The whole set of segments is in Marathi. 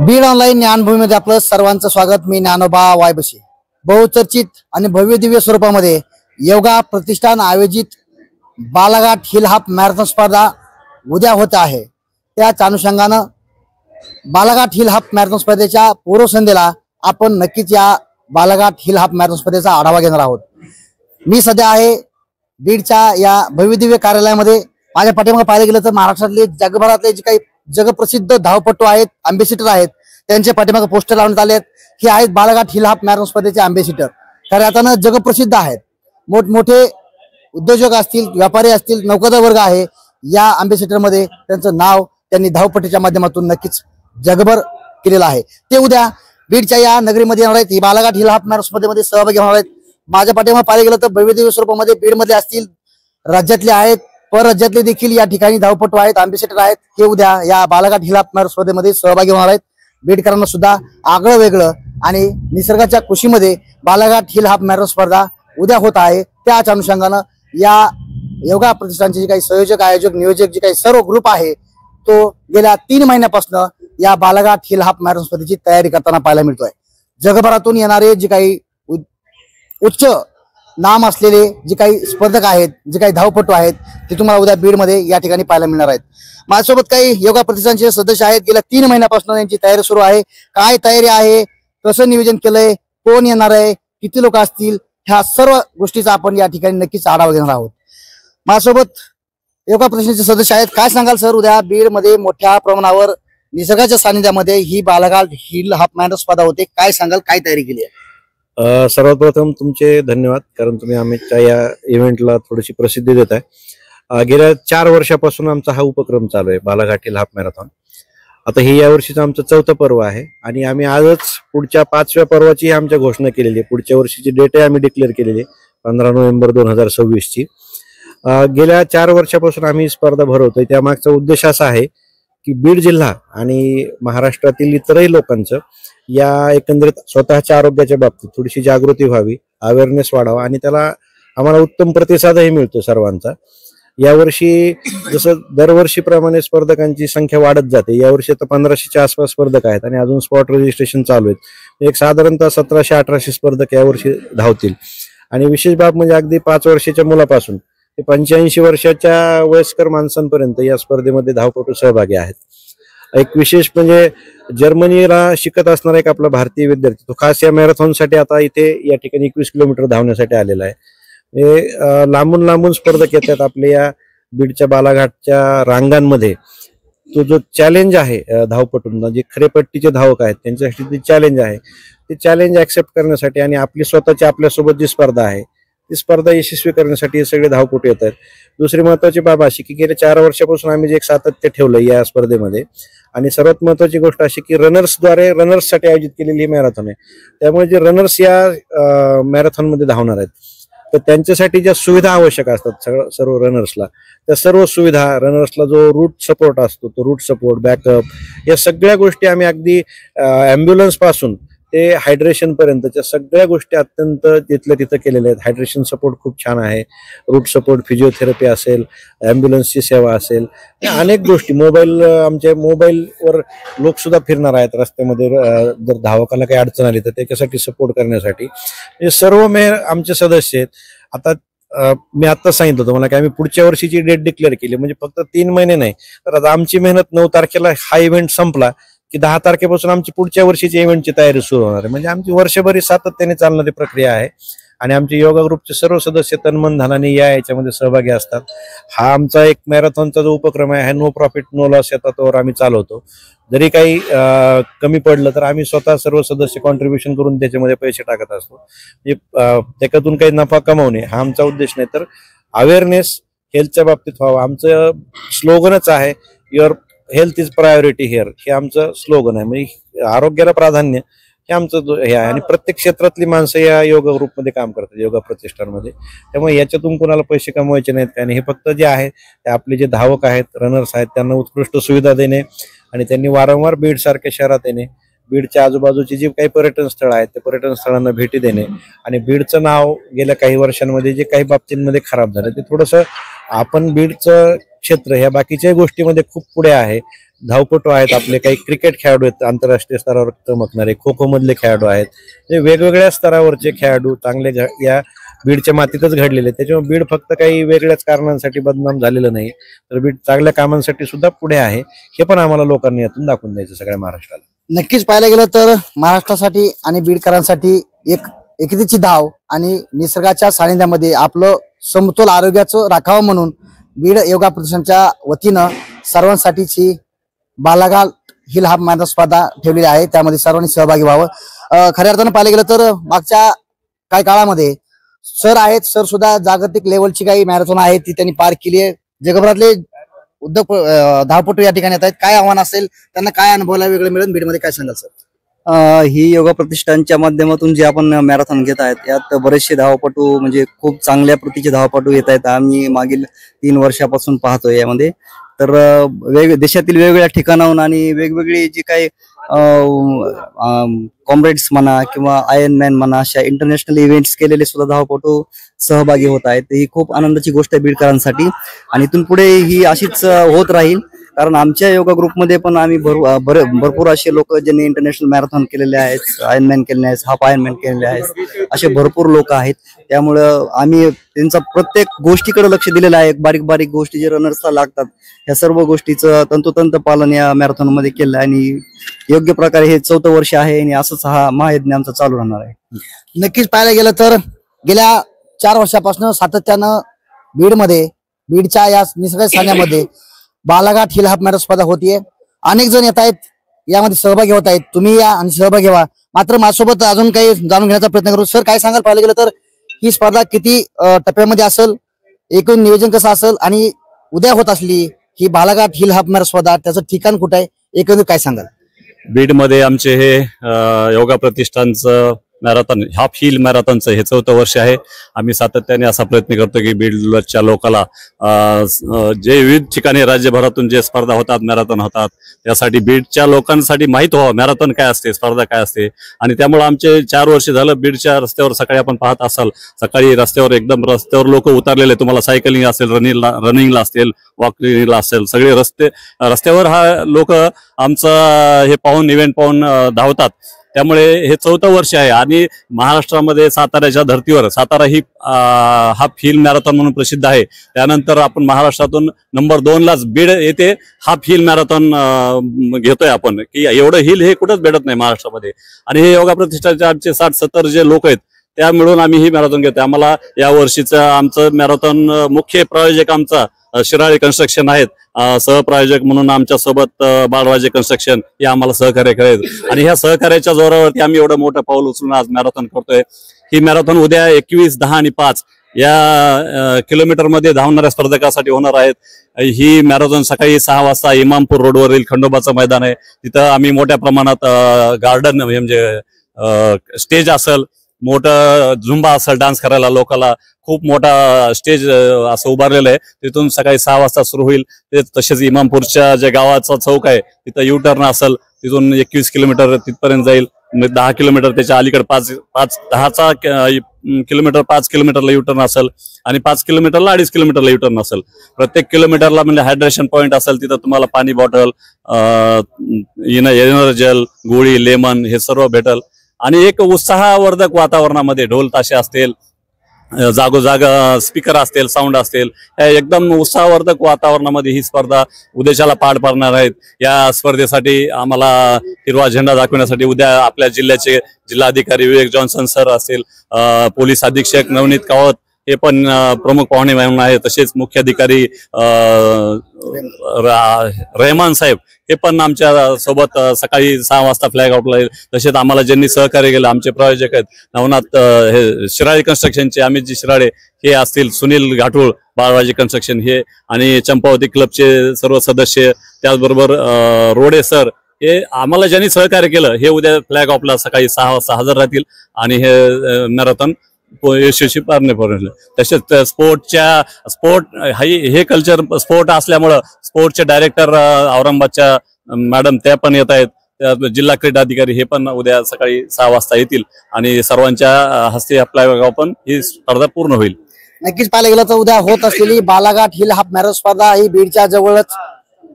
बीड ऑनलाईन ज्ञानभूमीमध्ये आपलं सर्वांचं स्वागत। मी ज्ञानोबा वायबशी। बहुचर्चित आणि भव्य दिव्य स्वरूपामध्ये योगा प्रतिष्ठान आयोजित बालाघाट हिल हाफ मॅरेथॉन स्पर्धा उद्या होत आहे। त्याच अनुषंगानं बालाघाट हिल हाफ मॅरेथॉन स्पर्धेच्या पूर्वसंध्येला आपण नक्कीच या बालाघाट हिल हाफ मॅरेथॉन स्पर्धेचा आढावा घेणार आहोत। मी सध्या आहे बीडच्या या भव्य दिव्य कार्यालयामध्ये। माझ्या पाठीमागे पाहायला गेलं तर महाराष्ट्रातले जगभरातले जे काही जगप्रसिद्ध धावपटू आहेत, अँबॅसिडर आहेत, त्यांच्या पाठीमागे पोस्टर लावण्यात आले आहेत। हे आहेत बालाघाट हिल हाफ मॅरेथॉन स्पर्धेचे अँबॅसिडर। खऱ्या अर्थानं जगप्रसिद्ध आहेत। मोठमोठे उद्योजक असतील, व्यापारी असतील, नौकरदार वर्ग आहे, या अँबॅसिडर मध्ये त्यांचं नाव त्यांनी धावपट्टीच्या माध्यमातून नक्कीच जगभर केलेलं आहे। ते उद्या बीडच्या या नगरीमध्ये येणार आहेत। ही बालाघाट हिल हाफ मॅरेथॉन स्पर्धेमध्ये सहभागी होणार आहेत। माझ्या पाठीमागे पाहायला गेलं तर भव्य दिव्य स्वरूपामध्ये बीडमध्ये असतील, राज्यातले आहेत, परराज्यातले देखील या ठिकाणी धावपटू आहेत, अँबॅसिडर आहेत। हे उद्या या बालाघाट हिल हाफ मॅरेथॉन स्पर्धेमध्ये सहभागी होणार आहेत। बीडकरांना सुद्धा आगळं वेगळं आणि निसर्गाच्या कुशीमध्ये बालाघाट हिल हाफ मॅरेथॉन स्पर्धा उद्या होत आहे। त्याच अनुषंगानं या योगा प्रतिष्ठानचे जे काही संयोजक, आयोजक, नियोजक जे काही सर्व ग्रुप आहे, तो गेल्या 3 महिन्यापासून या बालाघाट हिल हाफ मॅरेथॉन स्पर्धेची तयारी करताना पाहायला मिळतोय। जगभरातून येणारे जे काही उच्च नाम असलेले जे काही स्पर्धक आहेत, जे काही धावपटू आहेत, ते तुम्हाला उद्या बीडमध्ये या ठिकाणी पाहायला मिळणार आहेत। माझ्यासोबत काही योगा प्रतिष्ठानचे सदस्य आहेत। गेल्या 3 महिन्यापासून त्यांची तयारी सुरू आहे। काय तयारी आहे, कसं नियोजन केलंय, कोण येणार आहे, किती लोक असतील, ह्या सर्व गोष्टीचा आपण या ठिकाणी नक्कीच आढावा घेणार आहोत। माझ्यासोबत योगा प्रतिष्ठानचे सदस्य आहेत। काय सांगाल सर, उद्या बीडमध्ये मोठ्या प्रमाणावर निसर्गाच्या सानिध्यामध्ये ही बालाघाट हिल हाफ मॅरेथॉन स्पर्धा होते, काय सांगाल, काय तयारी केली आहे? सर्वात प्रथम तुमचे धन्यवाद, कारण तुम्ही आमच्या या इव्हेंटला थोडीशी प्रसिद्धी देत आहे। गेल्या 4 वर्षापासून आमचा हा उपक्रम चालू आहे, बालाघाट हिल हाफ मॅरेथॉन। आता हे या वर्षीचं आमचं 4थं पर्व आहे आणि आम्ही आजच पुढच्या 5व्या पर्वाची आमच्या घोषणा केलेली आहे। पुढच्या वर्षीची डेट आहे आम्ही डिक्लेअर केलेली आहे, 15 नोव्हेंबर 2026 ची। गेल्या 4 वर्षापासून आम्ही स्पर्धा भरवतोय। त्यामागचा उद्देश असा आहे की बीड जिल्हा आणि महाराष्ट्रातील इतरही लोकांचं या एकंदरीत स्वतःच्या आरोग्याच्या बाबतीत थोडीशी जागृती व्हावी, अवेअरनेस वाढावा आणि त्याला आम्हाला उत्तम प्रतिसादही मिळतो सर्वांचा। यावर्षी जसं दरवर्षीप्रमाणे स्पर्धकांची संख्या वाढत जाते, यावर्षी तर 1500च्या आसपास स्पर्धक आहेत आणि अजून स्पॉट रजिस्ट्रेशन चालू आहेत। एक साधारणतः 1700-1800 स्पर्धक यावर्षी धावतील आणि विशेष बाब म्हणजे अगदी 5 वर्षाच्या मुलापासून ते 85 वर्षाच्या वयस्कर माणसांपर्यंत या स्पर्धेमध्ये धावपटू सहभागी आहेत। एक विशेष म्हणजे जर्मनीला शिकत असणारा एक आपला भारतीय विद्यार्थी, तो खास या मॅरेथॉनसाठी आता इथे या ठिकाणी 21 किलोमीटर धावण्यासाठी आलेला आहे। लांबून लांबून स्पर्धक येतात आपल्या या बीडच्या बालाघाटच्या रांगांमध्ये। तो जो चॅलेंज आहे धावपटूंना, जे खरे पट्टीचे धावक आहेत त्यांच्यासाठी ते चॅलेंज आहे, ते चॅलेंज ऍक्सेप्ट करण्यासाठी आणि आपली स्वतःची आपल्यासोबत जी स्पर्धा आहे ती स्पर्धा यशस्वी करण्यासाठी हे सगळे धावपटू येत आहेत। दुसरी महत्वाची बाब अशी की गेल्या 4 वर्षापासून आम्ही जे एक सातत्य ठेवलं या स्पर्धेमध्ये, आणि सर्वात महत्वाची गोष्ट अशी की रनर्ससाठी आयोजित केलेली मॅरेथॉन आहे। त्यामुळे जे रनर्स या मॅरेथॉन मध्ये धावणार आहेत, तर त्यांच्यासाठी ज्या सुविधा आवश्यक असतात सर्व रनर्सला, त्या सर्व सुविधा, रनर्सला जो रूट सपोर्ट असतो तो रूट सपोर्ट, बॅकअप, या सगळ्या गोष्टी आम्ही अगदी ॲम्ब्युलन्स पासून ते हायड्रेशन पर्यंतच्या सगळ्या गोष्टी अत्यंत तिथल्या तिथं केलेल्या आहेत। हायड्रेशन सपोर्ट खूप छान आहे, रूट सपोर्ट, फिजिओथेरपी असेल, ॲम्ब्युलन्सची सेवा असेल, अनेक गोष्टी, आमच्या मोबाईलवर लोक सुद्धा फिरणार आहेत रस्त्यामध्ये, जर धावकाला काही अडचण आली तर त्याच्यासाठी सपोर्ट करण्यासाठी हे सर्व आमचे सदस्य आहेत। आता मी आत्ताच सांगितलं होतं मला की आम्ही पुढच्या वर्षीची डेट डिक्लेअर केली, म्हणजे फक्त 3 महिने नाही, तर आता आमची मेहनत 9 तारखेला हा इव्हेंट संपला की 10 तारखेपासून आमची पुढच्या वर्षीची इव्हेंटची तयारी सुरू होणार आहे। म्हणजे आमची वर्षभरी सातत्याने चालणारी प्रक्रिया आहे आणि आमचे योगा ग्रुपचे सर्व सदस्य तनमन धनाने याच्यामध्ये सहभागी असतात। हा आमचा एक मॅरेथॉनचा जो उपक्रम आहे, नो प्रॉफिट नो लॉस या तत्वावर आम्ही चालवतो। जरी काही कमी पडलं तर आम्ही स्वतः सर्व सदस्य कॉन्ट्रीब्युशन करून त्याच्यामध्ये पैसे टाकत असतो। म्हणजे त्याच्यातून काही नफा कमावणे हा आमचा उद्देश नाही, तर अवेअरनेस हेल्थच्या बाबतीत व्हावं। आमचं स्लोगनच आहे, your health is priority here, हे आमचं स्लोगन आहे। म्हणजे आरोग्याला प्राधान्य हे आमचं हे आहे आणि प्रत्येक क्षेत्रातली माणसं या योगा ग्रुपमध्ये काम करतात, योगा प्रतिष्ठानमध्ये। त्यामुळे याच्यातून कोणाला पैसे कमवायचे नाहीत आणि हे फक्त जे आहे ते आपले जे धावक आहेत, रनर्स आहेत, त्यांना उत्कृष्ट सुविधा देणे आणि त्यांनी वारंवार बीड सारख्या शहरात येणे, बीडच्या आजूबाजूची जी काही पर्यटन स्थळ आहेत त्या पर्यटन स्थळांना भेटी देणे आणि बीडचं नाव गेल्या काही वर्षांमध्ये जे काही बाबतींमध्ये खराब झालं ते थोडंसं आपण बीडचं क्षेत्र ह्या बाकीच्याही गोष्टीमध्ये खूप पुढे आहे. धावपटू आहेत, आपले काही क्रिकेट खेळाडू आहेत आंतरराष्ट्रीय स्तरावर चमकणारे, खो खो मधले खेळाडू आहेत, हे वेगवेगळ्या स्तरावरचे खेळाडू चांगले या बीडच्या मातीतच घडलेले. त्याच्यामुळे बीड फक्त काही वेगळ्याच कारणांसाठी बदनाम झालेलं नाही, तर बीड चांगल्या कामांसाठी सुद्धा पुढे आहे. हे पण आम्हाला लोकांनी यातून दाखवून द्यायचं सगळ्या महाराष्ट्राला. नक्कीच पाहायला गेलं तर महाराष्ट्रासाठी आणि बीडकरांसाठी एक एकीची धाव आणि निसर्गाच्या सानिध्यामध्ये आपलं समतोल आरोग्याचं राखावं म्हणून बीड योगा प्रतिष्ठानच्या वतीनं सर्वांसाठीची बालाघाट हिल हाफ मॅरेथॉन स्पर्धा ठेवलेली आहे. त्यामध्ये सर्वांनी सहभागी व्हावं. खऱ्या अर्थानं पाहायला गेलं तर मागच्या काही काळामध्ये सर आहेत, सर सुद्धा जागतिक लेवलची काही मॅरेथॉन आहे ती त्यांनी पार केली आहे. जगभरातले उद्योग धावपटू या ठिकाणी येत आहेत. काय आव्हान असेल, त्यांना काय अनुभवायला वेगळं मिळेल, बीडमध्ये काय सांगाल सर? ही योगा प्रतिष्ठानच्या माध्यमातून जे आपण मॅरेथॉन घेत आहेत यात बरेचसे धावपटू म्हणजे खूप चांगल्या प्रतीचे धावपटू येत आहेत. आम्ही मागील 3 वर्षापासून पाहतोय यामध्ये. तर देशातील वेगवेगळ्या ठिकाणाहून आणि वेगवेगळी जी काही कॉम्रेड्स म्हणा किंवा आयर्न मॅन म्हणा अशा इंटरनॅशनल इव्हेंट्स केलेले सुद्धा धावपटू सहभागी होत आहेत. ही खूप आनंदाची गोष्ट आहे बीडकरांसाठी आणि इथून पुढे ही अशीच होत राहील. कारण आमच्या योगा ग्रुपमध्ये पण आम्ही भरपूर असे लोक ज्यांनी इंटरनॅशनल मॅरेथॉन केलेले आहेत, आयर्नमॅन केलेले आहेत, हाफ आयर्नमॅन केलेले आहेत, असे भरपूर लोक आहेत. त्यामुळं आम्ही त्यांचा प्रत्येक गोष्टीकडे लक्ष दिलेलं आहे. बारीक बारीक गोष्टी जे रनर्सला लागतात या सर्व गोष्टीचं तंतोतंत पालन या मॅरेथॉन मध्ये केलं आणि योग्य प्रकारे हे 4थं वर्ष आहे आणि असंच हा महायज्ञ आमचा चालू राहणार आहे. नक्कीच पाहायला गेलं तर गेल्या 4 वर्षापासून सातत्यानं बीडच्या या निसर्ग सान्यामध्ये बालाघाट हिल हाफ मॅरेथॉन स्पर्धा होतीये. अनेक जण येत आहेत, यामध्ये सहभागी होत आहेत. तुम्ही या आणि सहभागी व्हा. मात्र माझ्यासोबत अजून काही जाणून घेण्याचा प्रयत्न करू. सर, काय सांगाल पाहायला गेलं तर ही स्पर्धा किती टप्प्यामध्ये असेल, एकूण नियोजन कसं असेल आणि उद्या होत असली ही बालाघाट हिल हाफ मॅरेथॉन स्पर्धा त्याचं ठिकाण कुठं आहे, एकंदरीत काय सांगाल? बीडमध्ये आमचे हे योगा प्रतिष्ठानचं मॅरेथॉन हाफ हिल मॅरेथॉनचं हे 4थं वर्ष आहे. आम्ही सातत्याने असा प्रयत्न करतो की बीडच्या लोकांना जे विविध ठिकाणी राज्यभरातून जे स्पर्धा होतात, मॅरेथॉन होतात, त्यासाठी बीडच्या लोकांसाठी माहित व्हावं मॅरेथॉन काय असते, स्पर्धा काय असते. आणि त्यामुळे आमचे 4 वर्ष झालं बीडच्या रस्त्यावर सकाळी आपण पाहत असाल, सकाळी रस्त्यावर लोक उतरलेले, तुम्हाला सायकलिंग असेल, रनिंगला असेल, वॉकिंगला असेल, सगळे रस्त्यावर हा लोक आमचं हे पाहून इव्हेंट पाहून धावतात. त्यामुळे हे 4थं वर्ष आहे आणि महाराष्ट्रामध्ये साताऱ्याच्या धर्तीवर सातारा ही हाफ हिल मॅरेथॉन म्हणून प्रसिद्ध आहे. त्यानंतर आपण महाराष्ट्रातून नंबर 2लाच बीड येथे हाफ हिल मॅरेथॉन घेतोय आपण, की एवढं हिल हे कुठंच भेटत नाही महाराष्ट्रामध्ये. आणि हे योगा प्रतिष्ठानचे आमचे 60-70 जे लोक आहेत त्या मिळून आम्ही ही मॅरेथॉन घेतोय. आम्हाला या वर्षीचं आमचं मॅरेथॉन मुख्य प्रायोजक आमचा शिराळे कन्स्ट्रक्शन आहेत. सहप्रायोजक म्हणून आमच्या सोबत बाळराजे कन्स्ट्रक्शन हे आम्हाला सहकार्य करायचं आणि ह्या सहकार्याच्या जोरावरती आम्ही एवढं मोठं पाऊल उचलून आज मॅरेथॉन करतोय. ही मॅरेथॉन उद्या 21, 10 आणि 5 या किलोमीटरमध्ये धावणाऱ्या स्पर्धकासाठी होणार आहेत. ही मॅरेथॉन सकाळी 6 वाजता इमामपूर रोडवरील खंडोबाचं मैदान आहे, तिथं आम्ही मोठ्या प्रमाणात गार्डन म्हणजे स्टेज असेल, मोठं झुंबा असेल, डान्स करायला लोकांना खूप मोठा स्टेज असं उभारलेलं आहे. तिथून सकाळी 6 वाजता सुरू होईल. तसेच इमामपूरच्या ज्या गावाचा चौक आहे तिथं युटर्न असेल, तिथून 21 किलोमीटर तिथपर्यंत जाईल. 10 किलोमीटर त्याच्या अलीकडे 10चा किलोमीटर 5 किलोमीटरला युटर्न असेल आणि 5 किलोमीटरला 2.5 किलोमीटरला युटर्न असेल. प्रत्येक किलोमीटरला म्हणजे हायड्रेशन पॉईंट असेल, तिथं तुम्हाला पाणी बॉटल, एनर्जल, गोळी, लेमन हे सर्व भेटल. आणि एक उत्साहवर्धक वातावरणामध्ये ढोल ताशे असतील, जागोजाग स्पीकर असतील, साऊंड असतील, एकदम उत्साहवर्धक वातावरणामध्ये ही स्पर्धा उद्याच्याला पार पाडणार आहेत. या स्पर्धेसाठी आम्हाला हिरवा झेंडा दाखवण्यासाठी उद्या आपल्या जिल्ह्याचे जिल्हाधिकारी विवेक जॉन्सन सर असतील, पोलीस अधीक्षक नवनीत कावत हे पण प्रमुख पाहुणे म्हणून आहे, तसेच मुख्याधिकारी रहमान साहेब हे पण आमच्या सोबत सकाळी 6 वाजता फ्लॅग आउटला येईल. तसेच आम्हाला ज्यांनी सहकार्य केलं आमचे प्रायोजक आहेत नवनाथ हे शिराळे कन्स्ट्रक्शनचे अमितजी शिराळे हे असतील, सुनील घाटुळ बाळराजे कन्स्ट्रक्शन हे आणि चंपावती क्लबचे सर्व सदस्य, त्याचबरोबर रोडे सर हे आम्हाला ज्यांनी सहकार्य केलं हे उद्या फ्लॅग ऑफला सकाळी 6 वाजता हजर राहतील आणि हे मॅरेथॉन यशस्वी पार पडले. तसेच स्पोर्ट हे कल्चर स्पोर्ट असल्यामुळं स्पोर्टचे डायरेक्टर औरंगाबादच्या मॅडम त्या पण येत आहेत, जिल्हा क्रीडा अधिकारी हे पण उद्या सकाळी 6 वाजता येतील आणि सर्वांच्या हस्ते आपल्या गाव पण ही स्पर्धा पूर्ण होईल. नक्कीच पाहायला गेलं तर उद्या होत असलेली बालाघाट हिल हाफ मॅरेथॉन स्पर्धा ही बीडच्या जवळच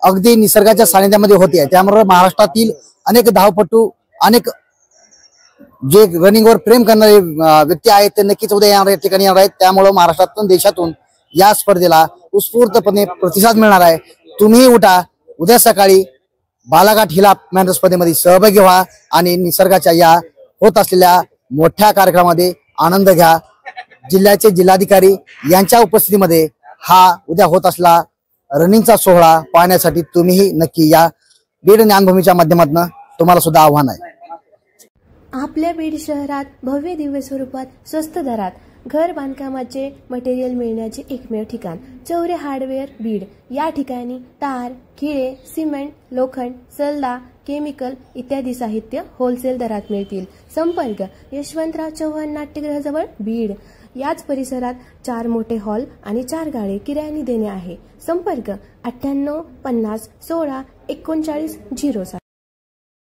अगदी निसर्गाच्या सानिध्यामध्ये होते. त्यामुळे महाराष्ट्रातील अनेक धावपटू, अनेक जे रनिंगवर प्रेम करणारे व्यक्ती आहेत ते नक्कीच उद्या या ठिकाणी येणार आहेत. त्यामुळे महाराष्ट्रातून देशातून या स्पर्धेला उत्स्फूर्तपणे प्रतिसाद मिळणार आहे. तुम्ही उठा, उद्या सकाळी बालाघाट हिल हाफ मॅरेथॉन स्पर्धेमध्ये सहभागी व्हा आणि निसर्गाच्या या होत असलेल्या मोठ्या कार्यक्रमामध्ये आनंद घ्या. जिल्ह्याचे जिल्हाधिकारी यांच्या उपस्थितीमध्ये हा उद्या होत असला रनिंगचा सोहळा पाहण्यासाठी तुम्हीही नक्की या. बीड ज्ञानभूमीच्या माध्यमातून तुम्हाला सुद्धा आव्हान आहे. आपल्या बीड शहरात भव्य दिव्य स्वरूपात स्वस्त दरात घर बांधकामाचे मटेरियल मिळण्याचे एकमेव ठिकाण चौरे हार्डवेअर बीड. या ठिकाणी तार, खिळे, सिमेंट, लोखंड, सल्ला, केमिकल इत्यादी साहित्य होलसेल दरात मिळतील. संपर्क यशवंतराव चव्हाण नाट्यगृहाजवळ बीड. याच परिसरात 4 मोठे हॉल आणि 4 गाळे किरायाने देणे आहे. संपर्क 98 50 16 39 07.